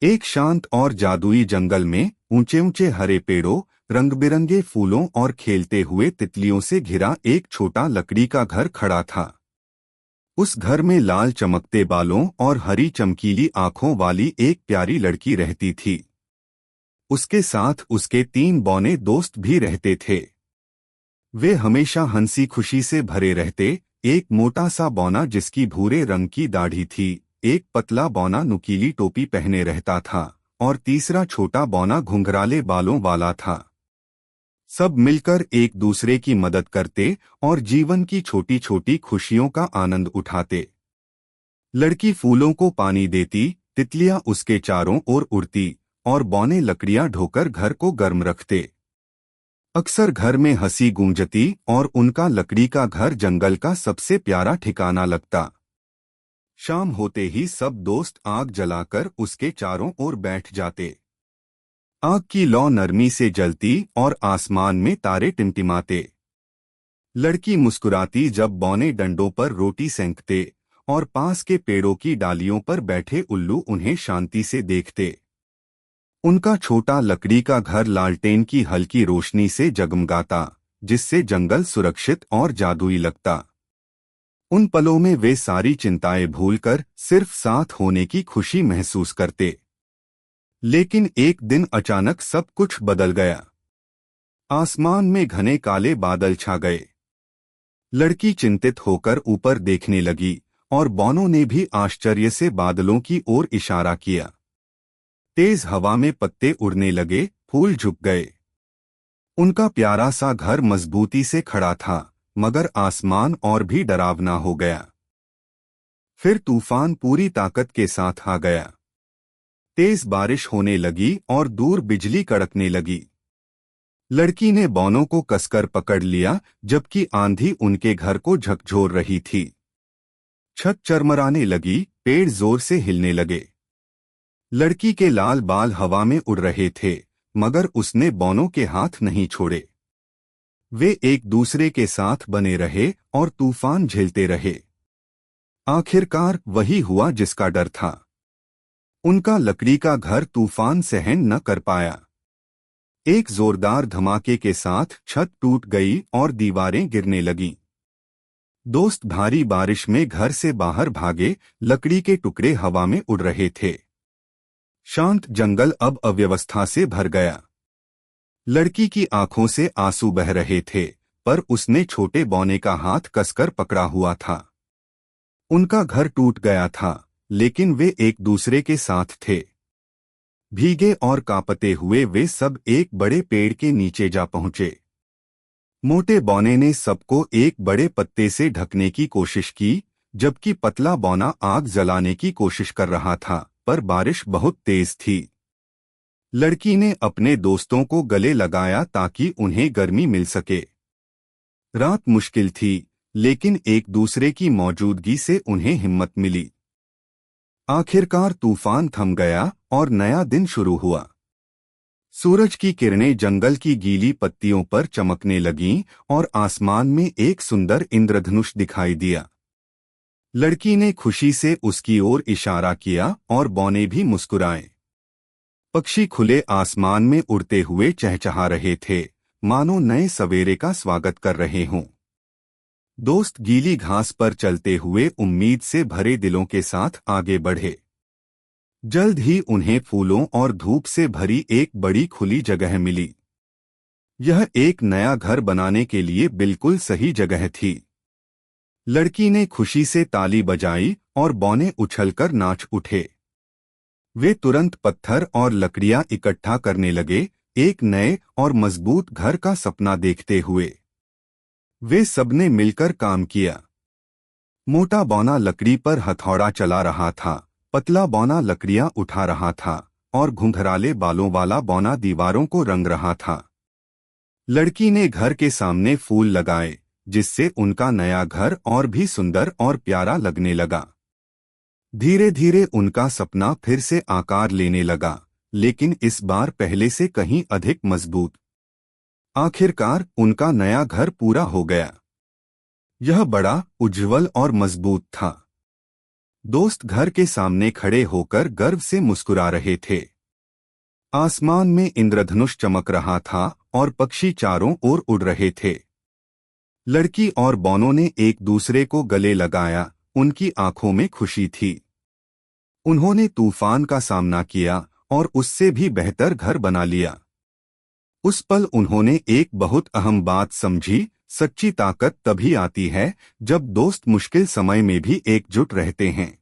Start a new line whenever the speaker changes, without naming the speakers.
एक शांत और जादुई जंगल में ऊंचे ऊंचे हरे पेड़ों, रंग-बिरंगे फूलों और खेलते हुए तितलियों से घिरा एक छोटा लकड़ी का घर खड़ा था। उस घर में लाल चमकते बालों और हरी चमकीली आंखों वाली एक प्यारी लड़की रहती थी। उसके साथ उसके 3 बौने दोस्त भी रहते थे। वे हमेशा हंसी खुशी से भरे रहते। एक मोटा सा बौना जिसकी भूरे रंग की दाढ़ी थी, एक पतला बौना नुकीली टोपी पहने रहता था और तीसरा छोटा बौना घुंघराले बालों वाला था। सब मिलकर एक दूसरे की मदद करते और जीवन की छोटी छोटी खुशियों का आनंद उठाते। लड़की फूलों को पानी देती, तितलियां उसके चारों ओर उड़ती और बौने लकड़ियां ढोकर घर को गर्म रखते। अक्सर घर में हंसी गूंजती और उनका लकड़ी का घर जंगल का सबसे प्यारा ठिकाना लगता। शाम होते ही सब दोस्त आग जलाकर उसके चारों ओर बैठ जाते। आग की लौ नरमी से जलती और आसमान में तारे टिमटिमाते। लड़की मुस्कुराती जब बौने डंडों पर रोटी सेंकते और पास के पेड़ों की डालियों पर बैठे उल्लू उन्हें शांति से देखते। उनका छोटा लकड़ी का घर लालटेन की हल्की रोशनी से जगमगाता, जिससे जंगल सुरक्षित और जादुई लगता। उन पलों में वे सारी चिंताएं भूलकर सिर्फ साथ होने की खुशी महसूस करते। लेकिन एक दिन अचानक सब कुछ बदल गया। आसमान में घने काले बादल छा गए। लड़की चिंतित होकर ऊपर देखने लगी और बौनों ने भी आश्चर्य से बादलों की ओर इशारा किया। तेज हवा में पत्ते उड़ने लगे, फूल झुक गए। उनका प्यारा सा घर मजबूती से खड़ा था, मगर आसमान और भी डरावना हो गया। फिर तूफान पूरी ताकत के साथ आ गया। तेज बारिश होने लगी और दूर बिजली कड़कने लगी। लड़की ने बौनों को कसकर पकड़ लिया, जबकि आंधी उनके घर को झकझोर रही थी। छत चरमराने लगी, पेड़ जोर से हिलने लगे। लड़की के लाल बाल हवा में उड़ रहे थे, मगर उसने बौनों के हाथ नहीं छोड़े। वे एक दूसरे के साथ बने रहे और तूफान झेलते रहे। आखिरकार वही हुआ जिसका डर था। उनका लकड़ी का घर तूफान सहन न कर पाया। एक जोरदार धमाके के साथ छत टूट गई और दीवारें गिरने लगीं। दोस्त भारी बारिश में घर से बाहर भागे, लकड़ी के टुकड़े हवा में उड़ रहे थे। शांत जंगल अब अव्यवस्था से भर गया। लड़की की आंखों से आंसू बह रहे थे, पर उसने छोटे बौने का हाथ कसकर पकड़ा हुआ था। उनका घर टूट गया था, लेकिन वे एक दूसरे के साथ थे। भीगे और कांपते हुए वे सब एक बड़े पेड़ के नीचे जा पहुंचे। मोटे बौने ने सबको एक बड़े पत्ते से ढकने की कोशिश की, जबकि पतला बौना आग जलाने की कोशिश कर रहा था, पर बारिश बहुत तेज थी। लड़की ने अपने दोस्तों को गले लगाया ताकि उन्हें गर्मी मिल सके। रात मुश्किल थी, लेकिन एक दूसरे की मौजूदगी से उन्हें हिम्मत मिली। आखिरकार तूफान थम गया और नया दिन शुरू हुआ। सूरज की किरणें जंगल की गीली पत्तियों पर चमकने लगीं और आसमान में एक सुंदर इंद्रधनुष दिखाई दिया। लड़की ने खुशी से उसकी ओर इशारा किया और बौने भी मुस्कुराए। पक्षी खुले आसमान में उड़ते हुए चहचहा रहे थे, मानो नए सवेरे का स्वागत कर रहे हों। दोस्त गीली घास पर चलते हुए उम्मीद से भरे दिलों के साथ आगे बढ़े। जल्द ही उन्हें फूलों और धूप से भरी एक बड़ी खुली जगह मिली। यह एक नया घर बनाने के लिए बिल्कुल सही जगह थी। लड़की ने खुशी से ताली बजाई और बौने उछलकर नाच उठे। वे तुरंत पत्थर और लकड़ियां इकट्ठा करने लगे, एक नए और मजबूत घर का सपना देखते हुए। वे सबने मिलकर काम किया। मोटा बौना लकड़ी पर हथौड़ा चला रहा था, पतला बौना लकड़ियां उठा रहा था और घुंघराले बालों वाला बौना दीवारों को रंग रहा था। लड़की ने घर के सामने फूल लगाए, जिससे उनका नया घर और भी सुंदर और प्यारा लगने लगा। धीरे धीरे उनका सपना फिर से आकार लेने लगा, लेकिन इस बार पहले से कहीं अधिक मजबूत। आखिरकार उनका नया घर पूरा हो गया। यह बड़ा, उज्ज्वल और मजबूत था। दोस्त घर के सामने खड़े होकर गर्व से मुस्कुरा रहे थे। आसमान में इंद्रधनुष चमक रहा था और पक्षी चारों ओर उड़ रहे थे। लड़की और बोनो ने एक दूसरे को गले लगाया, उनकी आंखों में खुशी थी। उन्होंने तूफान का सामना किया और उससे भी बेहतर घर बना लिया। उस पल उन्होंने एक बहुत अहम बात समझी, सच्ची ताकत तभी आती है जब दोस्त मुश्किल समय में भी एकजुट रहते हैं।